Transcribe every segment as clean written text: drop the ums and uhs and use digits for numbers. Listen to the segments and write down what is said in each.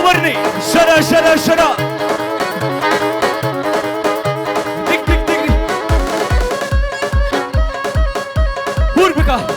ورني شرا شرا شرا دق دق دق هور بكا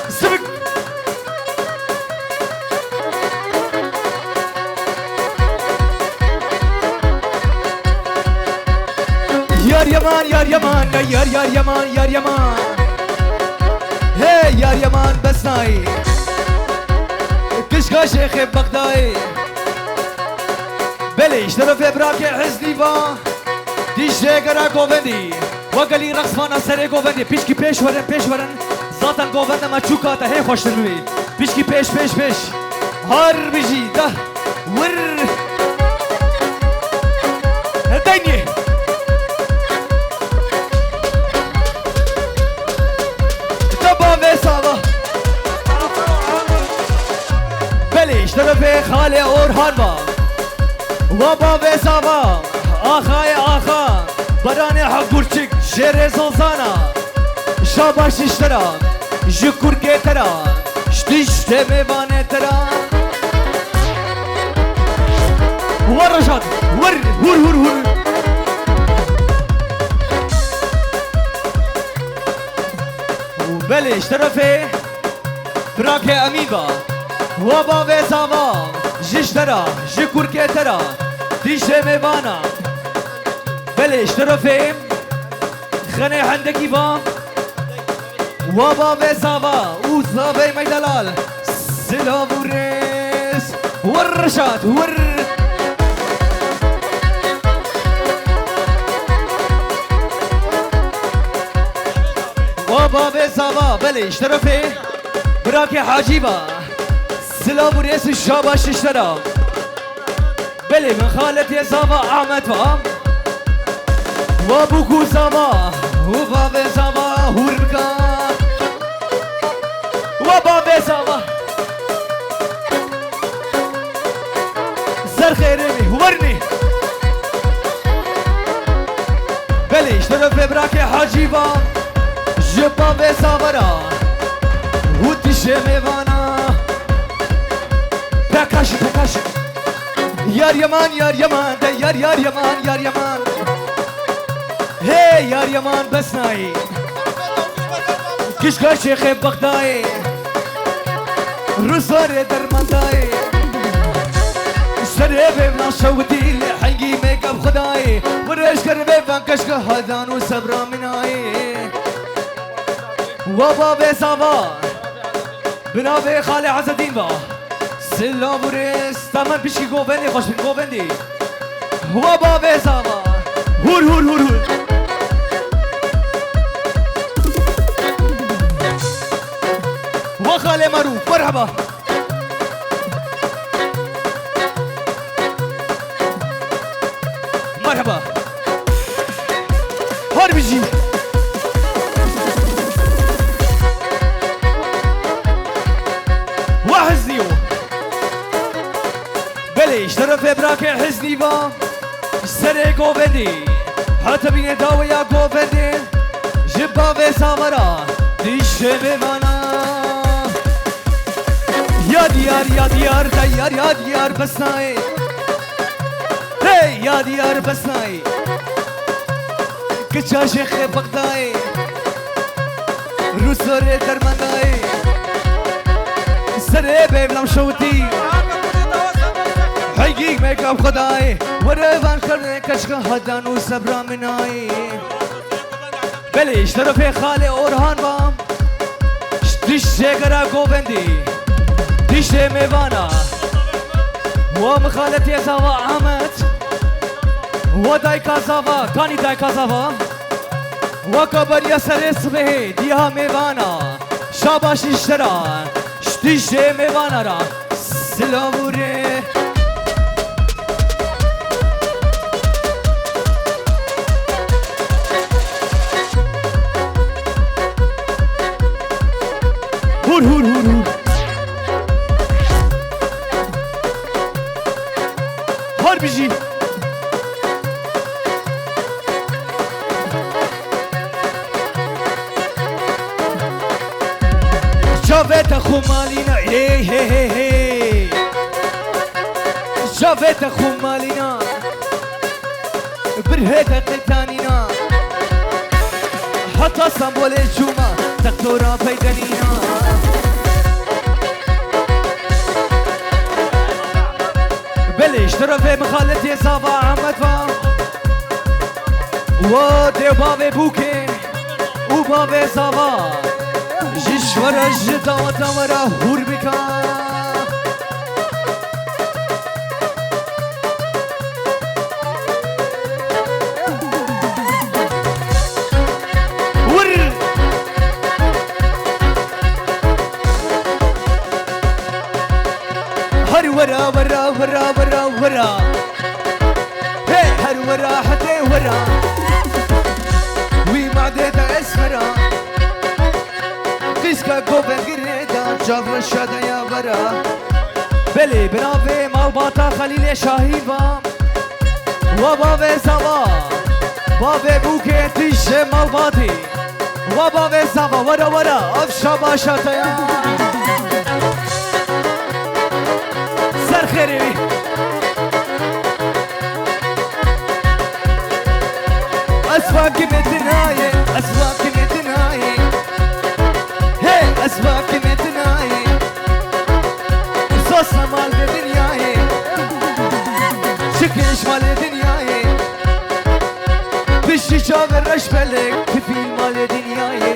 سبك يار يمان يار يمان يار يار يمان يار يمان هي يار يمان بسناي كشكا شيخ بغداي بليش طرف ابراك حزني با دي شيغرا گووندي وگلی رقص فانا سر گووندي پیشکی پیش ورن ذاتن گووند ما چوکاتا هي خوش تروي پیشکی پیش هر بيجي ده ور هديني بليش طرفي خالي اورهان با وابا بيسابا آخا يا آخا براني حقورچك شير زلزانا شاباش اشترا جكور كترا شتشت ميواني ترا ور رشاد ور بليش طرفي براكي اميبا وابا بيسابا جشترا جكور كترا ديشة ميوانا بليش طرفي خني عندك با وابا بيسابا وصابي ميدلال سلام وريس ورشات ور وابا بيسابا بليش طرفي براكي حاجيبا سلام وريس الشاباش اشترا بلي من خالتي يا صبا احمد فام وابوكو صبا وبابي صبا وربكا وبابي صبا سر خيرمي ورني بلي اشترف براكي حاجيبا جبابي صبرا وتشي ميوانا بكاش يار يمان يار يمان ده يار يمان يار يمان هي يار يمان بسناي كشكا شيخ بغداي رسالة درمنداي سريبي من شودي لحنقي ميك اب خداي ورش كربي فان كشكا هدان وصبرا مناي وابا بيسابا بنابي خالي عز الدين با سلام وريس تمام بيشكي گووندي خوش بين گووندي وابا بيسابا هور وخالي معروف مرحبا مرحبا هور بيجي وحزنيو بليش طرف ابراك حزني با سري گووندي حتى بين داويا گووندي جبا بيسامرا ديش بمانا يا ديار ديار يا ديار بسناي هي يا ديار بسناي كچا شيخ بغداي روسوري درمنداي سري بيبلم شوتي حقيق ميك اب خداي ورفان خرني كشكا هدان وصبرا مناي بليش طرفي خالي اورهان بام ديش شيغرا گووندي ديش ميوانا ومخالتي زوا احمد وداي كازافا كاني داي كازافا وكبر يا سرس به ديها ميوانا شاباش اشترا ديش ميوانا را سلاموري هور هور بيجي جابت اخو مالينا هي هي هي هي جابت اخو مالينا برهيت قتانينا حتى اسطنبول الجمعة دكتورة بيدنينا بلش ترى مخالتي صابا عمد فا ودي بابي بوكي وبابي صابا جيش ورا الجدا ورا هور بكا هر ورا ورا ورا ورا ورا هي هر ورا حتى ورا وي معدتها اسمرا قيسكا كوبن قريدا جاب الشادا يا ورا بلي برافي مالباتا خليل شاهيبا وبابي سابا بابي بوكي تيجي مالباتي وبابي سابا ورا ورا افشا باشاتا يا خيري أسواق متناي أسواق متناي هي أسواق متناي صوصنا مال بدنياي شكلش مال دنياي بشي شاب الرش بلك تفيل مال دنياي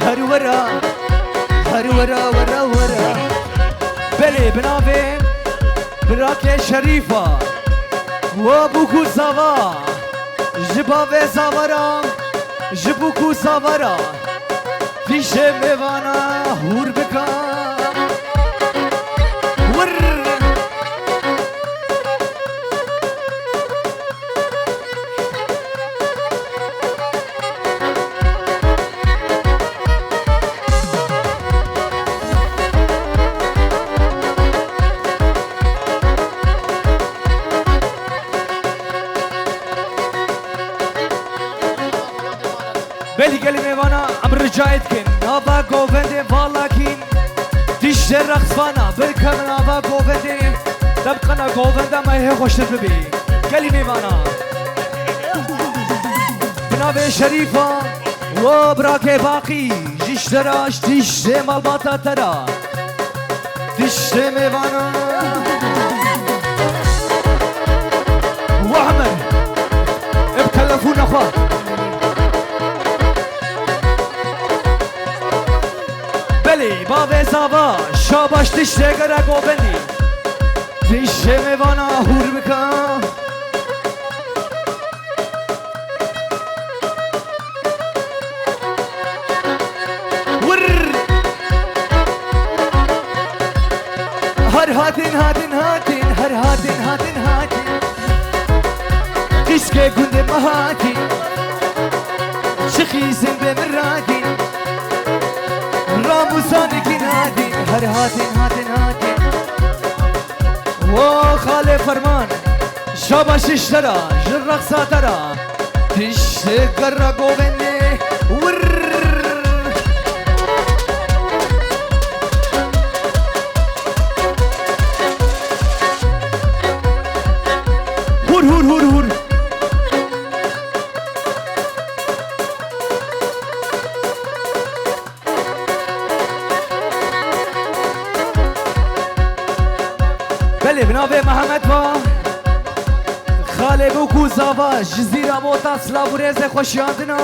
هر ورا هر ورا ورا ورا بلي بنافي براك شريفة وابوكو زوا جبابي زورا جبوكو زورا في شميوانا هور بكا ور بلي كلمة وانا عمر جايتكن نابا قوفندي فالاكين تيش الرقص فانا بالكم نابا قوفندي تبقنا قوفندا ما هي خوش تبي كلمة وانا بنابي شريفة وبراكي باقي جيش تراش تيش مال باتا ترى تيش وانا واحمد ابتلفونا خواه بلی بابی زابا شاباش تشته گره گوبندی تشه میوانا هور بکن ور هر هاتین هاتین هاتین هر هاتین هاتین هاتین تشکه گنده مهاتین شخیزن بمراتین راموساني كنادي هر هاتين هاتين هاتين وخالي فرمان شاباش اشترى جرقصة ترى تشتقر قوبني ور هور هور هور هور بله بنابه محمد با خاله بوکو زاوا جزیره موتا سلاورز خوشیاندنا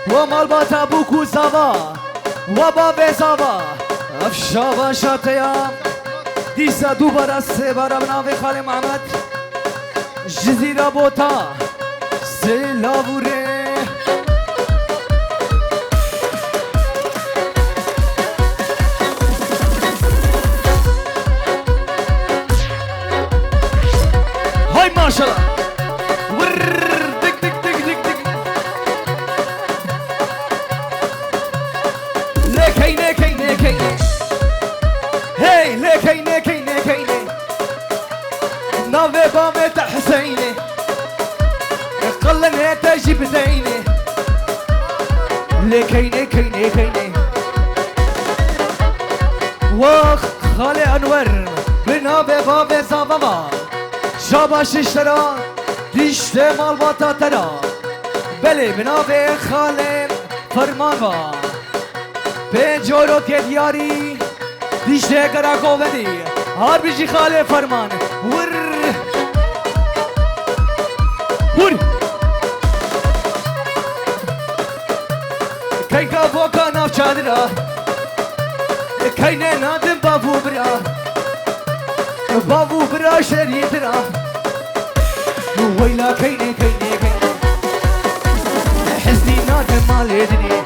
و مالباتا بوکو زاوا و بابه زاوا افشا باشاتیا دیسا دوباره سه باره بنابه خاله محمد جزیره موتا سلاوره ما شاء الله ور دك دك دك دك دك لكينه كينه كينه هي لكينه كينه كينه نافي بامي تحسينه قلنا تجيب زينه لكينه كينه كينه وخ خالي انور بنابه بابه زابما شاباش اشترا دیشته مال باتا ترا بله بنابه خاله فرمان با پنجورو که دیاری دیشته کرا گوندی هر بیجی خاله فرمان ور ور کین کا بوکا ناف چادرا کین نادم بابو برا بابو برا شریترا ويلا كيني كيني كيني حزني نادم مالدني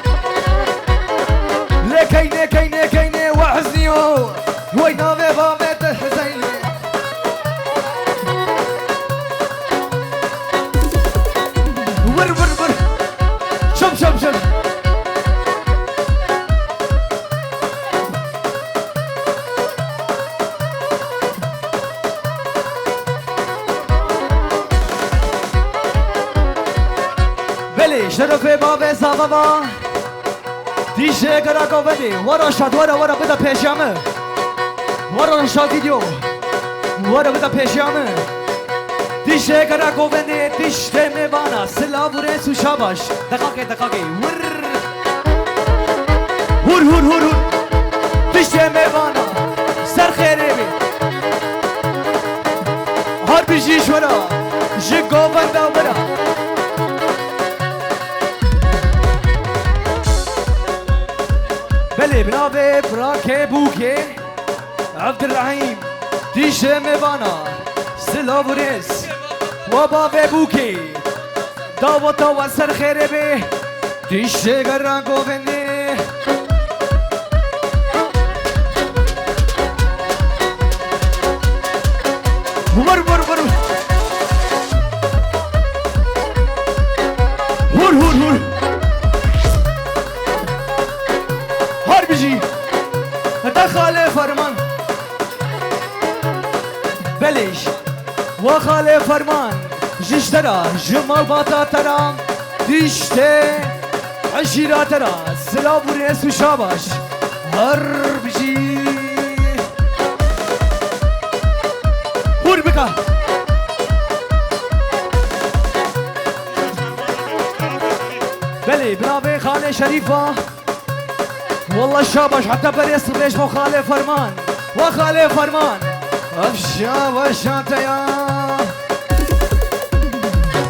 لا كيني كيني كيني وحزني وينا بابا تحزيني ور ور ور شوف شوف شوف شرف باب زبابا دیشه کرا کوبدی ورا شاد ورا بده پیشامه ورا شاد دیو ورا بده پیشامه دیشه کرا کوبدی دیشته میبانا سلاوره سو شاباش دقاقه ور دیشته میبانا سر خیره بی هر بیشیش ورا جی کوبنده ورا بله بنابه براکه بوکه عبدالرحیم دیشه میبانا سلاورس و بابه بوکه داوتا و سر خیره به دیشه گران گوونده ور دخل فرمان بلش وخال فرمان جشترا جمال باتا ترا دیشته عشیرا ترا سلاب و ریس و شاباش هر بجی بور بکا بله بنابه خاله شریفه والله شاباش حتى بريس ليش مو خالي فرمان وخالي فرمان افشا وشانتا يا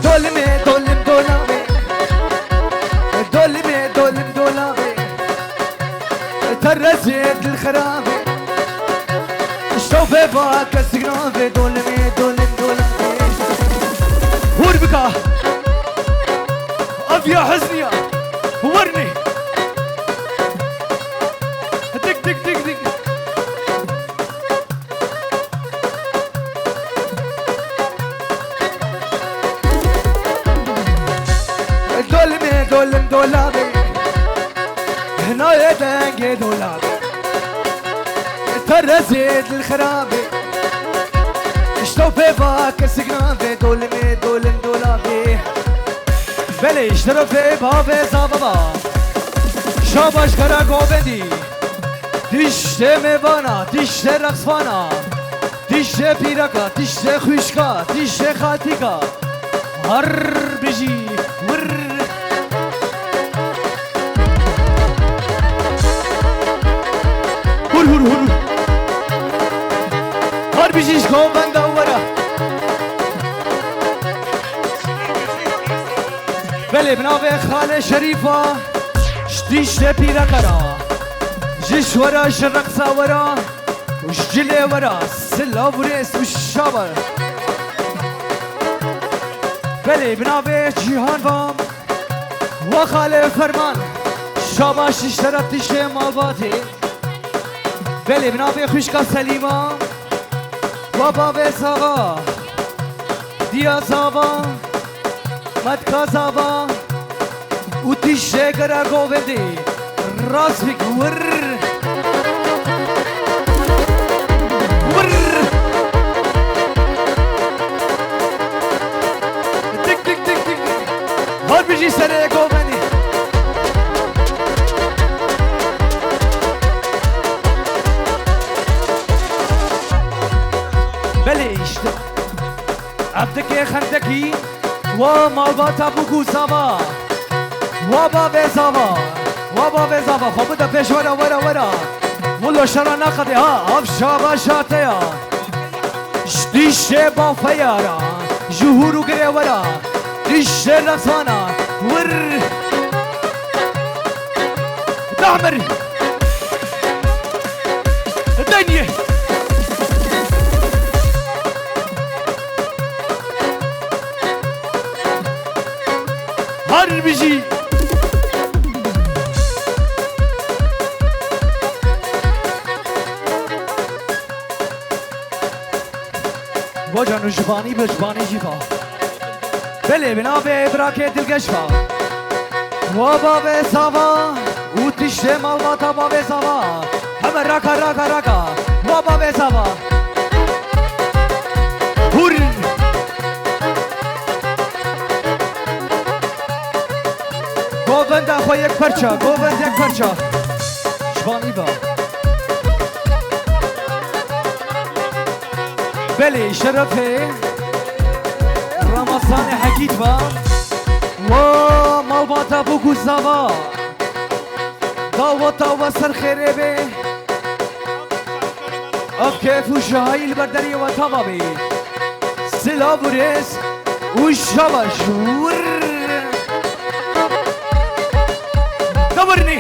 دولمي دولامي دولامي ترزيت الخرابي شوفي باك السقرافي دولمي هور بكا افيا حزنيا ورني دق دولابي هنا يدنقي دولابي ترزيد الخرابي اشتوفي باك السقرافي دولابي بلي اشترفي بابي زابابا شاباش كرا گوبندی دیشته میبانا دیشته رقصفانا دیشته پیرکا دیشته خوشکا دیشته خاتیکا هر بجی ور هر بجیش گوبنده ورا بله بنابه خاله شریفا دیشته پیرکا جيش ورا الرقصة ورا وشجلي ورا سلا وريس والشابر بلي بنابي جيهان بام وخالي فرمان شاباش اشترت تشتي مالباتي بلي بنابي خوشكا سليمة وبابي صاغا ديا صابا مدكا صابا وتشتي كرا قوبدي راسك ور هر بيجي سنة قومني بليش عبدك خندكي ومالبات ابوكو سوا وبابا زوا وبابا زوا خب ده پیش ورا ورا ورا ولو شرا نقدي ها افشا شاتيا ديشه با فيارا جهورو گره ورا ديشه رسانا ور دعمر الدنيا هر بيجي وجانو جباني بجباني جيبا بلي بنابي براكي دلقشفا وبابي سوا وتشتي مالباتا بابي سوا هم راكا راكا راكا وبابي سوا هور گوبند اخو یک پرچا گوبند یک پرچا جباني با بلي شرفي رمضان حكيت با ومالباتا بوكو سوا داوتا وسر خيري بي اف كيف وشهاي البردري وطبابي سلا بوريس وشبش ور دبرني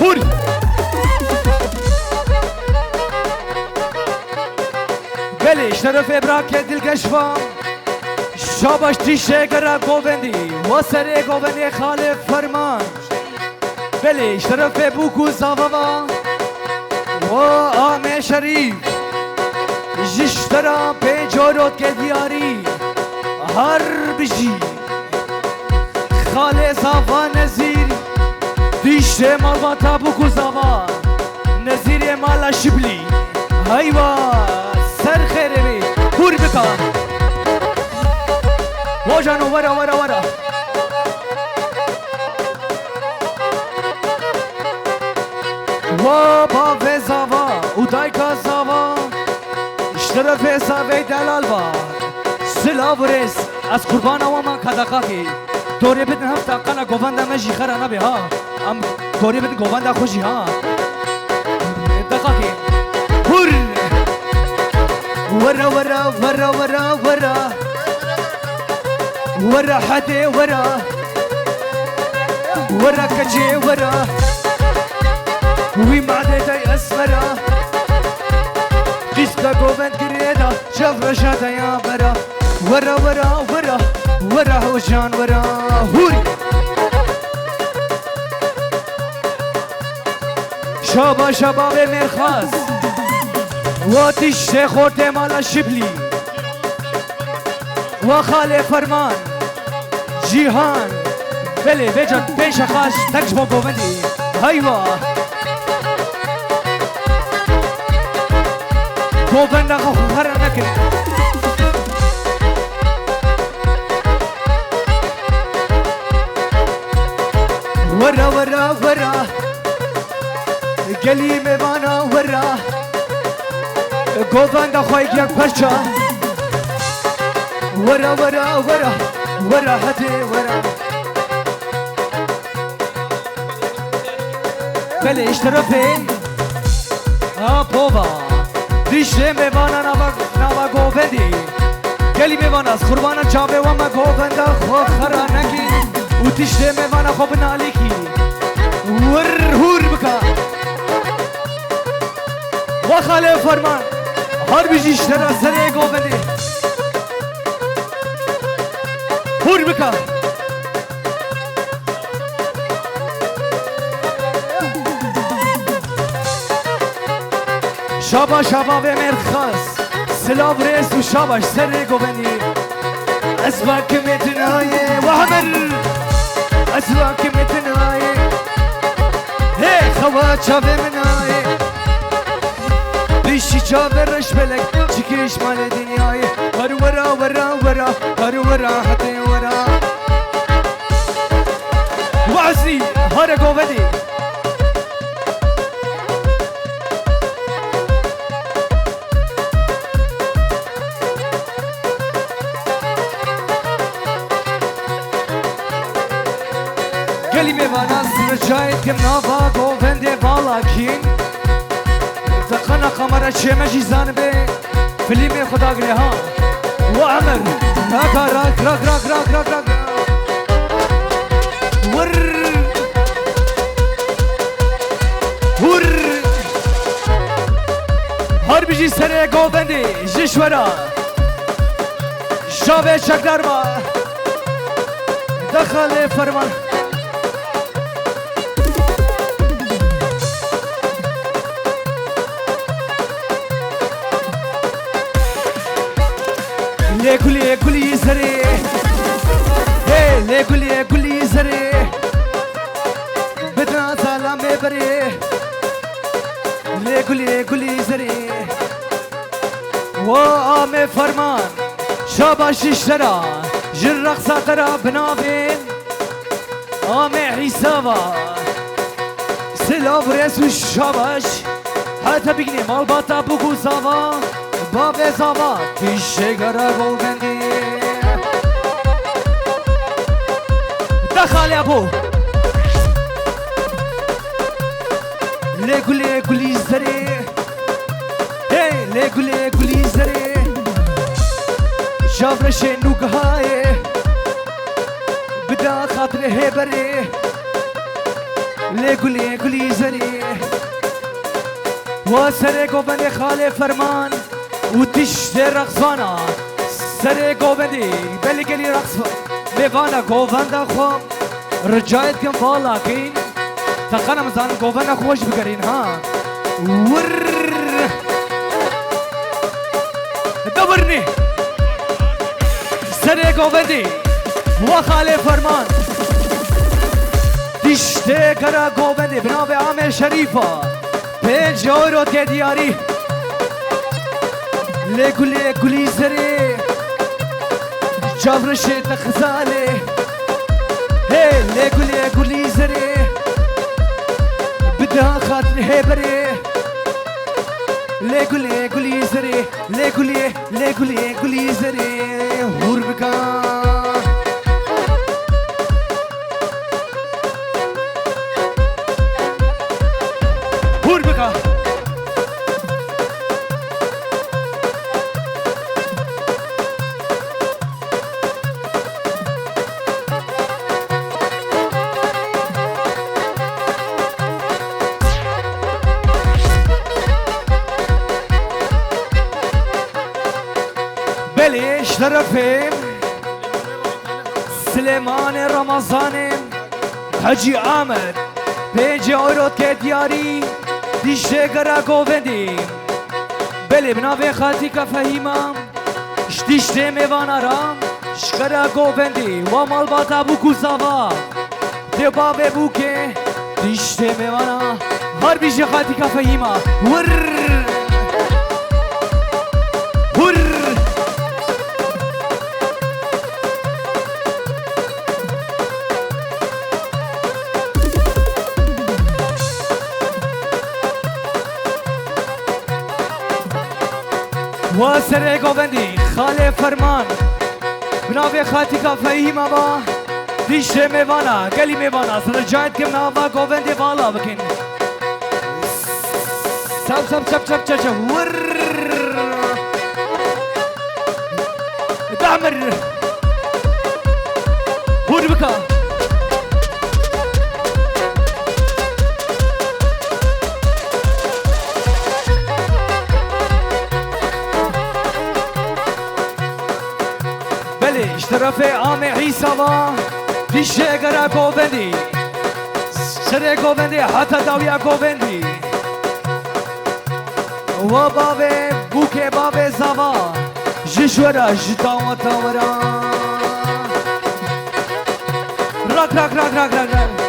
هور بلي شرف ابراك دلقشفا شابش تيشه قرا گوبندي وسر گوبندي خالف فرمان بلي شرف بوكو زاوا و آمي شريف جشترا بجورot के दियारी हर बिजी खाले सावा नजीर दिशे मालवाता बुकु सावा नजीर माला शिबली हाइवा सर खैरे में पूर बिकान वो जानो वरा वरा वरा वो बावे सावा उदाई का सावा اشترف ساوی دلال با سلاورس از قربان وما خداقاکی توری بدن هفته قنا گووند مجی خرا نبی ها ام توری بدن گووند خوشی ها دقاکی هور ورا ورا ورا ورا ورا ورا حدي ورا ورا كجي ورا وي معدتي اسمرا جسد گووند گریدا شف رشاتا یا برا ورا ورا ورا ورا هوشان ورا هوري شابا شباب مرخاز واتش خورت مالا شبلی وخاله فرمان جیهان بله بجد پیش خاش تکش با گووندی هایوا گووند خو خرا نکن ورا ورا ورا گلی میوانا ورا گووند خو یک پرچا ورا ورا ورا ورا هدي ورا بله اشترافين بابا دیشه میوانا نوا گووندی گلی میوانا از قربانا چابه و ما گووندا خو خرا نکی و دیشه میوانا خو بنالیکی ور هور بکا و خاله فرمان هر بیجی اشترا سره گووندی هور بکا شابا شابا به مرخص سلام رئیس و شاباش سر گووندی اسمك متنايه وحمر اسمك متنايه هي خوات شابه منايه بیشی چاورش بلک چکیش مال دنیای هر ورا ورا ورا هر ورا حتی ورا وعزی هر گووندی گلی میوانا سرچایت کم ناوا گوونده بالا کین تقنا قمر چه مجیزان به فیلم خدا گله ها و عمر راک راک راک راک راک راک راک ور ور هر بیجی سر گوونده جشورا شاوه چکدار ما دخل فرمان لكلي كلي زري هي لكلي كلي زري بدنا سلام بري لكلي كلي زري وام فرمان شاباش اشترى جرق ساترا بنابين ام حسابا سلام رسو شاباش حتى بيجني مال باتا بوكو زاوا بابه زاوا پیشه گره گوگندی دخل ابو لگولی گولی زری هی لگولی گولی زری شاورش نوگهای بدا خاطر هبری لگولی گولی زری و سر گوبند خاله فرمان و تشت رقصانا سر گوبندی بلی گلی رقص میوانا گوبنده خوام رجایت کم بالا کین تقنا مزان گوبنده خوش بگرین ها ور دورنی سر گوبندی و خاله فرمان تشت کرا گوبندی بنابه عام شریفا 5 euro که دیاری لگولی گولی زری جابرش تخزاله هی لگولی گولی زری بدا خاطر هبری لگولی گولی زری لگولی گولی زری هور بکن هور بکن بليش طرفين سليمان رمضان حجي عامر 5 euro که دیاری دیشه گره گووندی بلی بنابه خاطی که فهیمم شتیشته میوانا رام شکره گووندی و مال باتا بوکو زاوا دی بابه بوکه دیشته میوانا هر بیشه خاطی که فهیمم ور ور واسر گووندی خاله فرمان بنابه خاطی که فهیمه با دیشه میوانا گلی میوانا سرجایت کم ناوا گووندی بالا بکن سب سب سب سب سب سب ور دعمر هور بکا طرف عام عیسی و دیشه گره گووندی سر گووندی حتی داویا گووندی و بابه بوکه بابه زوا جشورا جداوتا ورا راک راک راک راک راک راک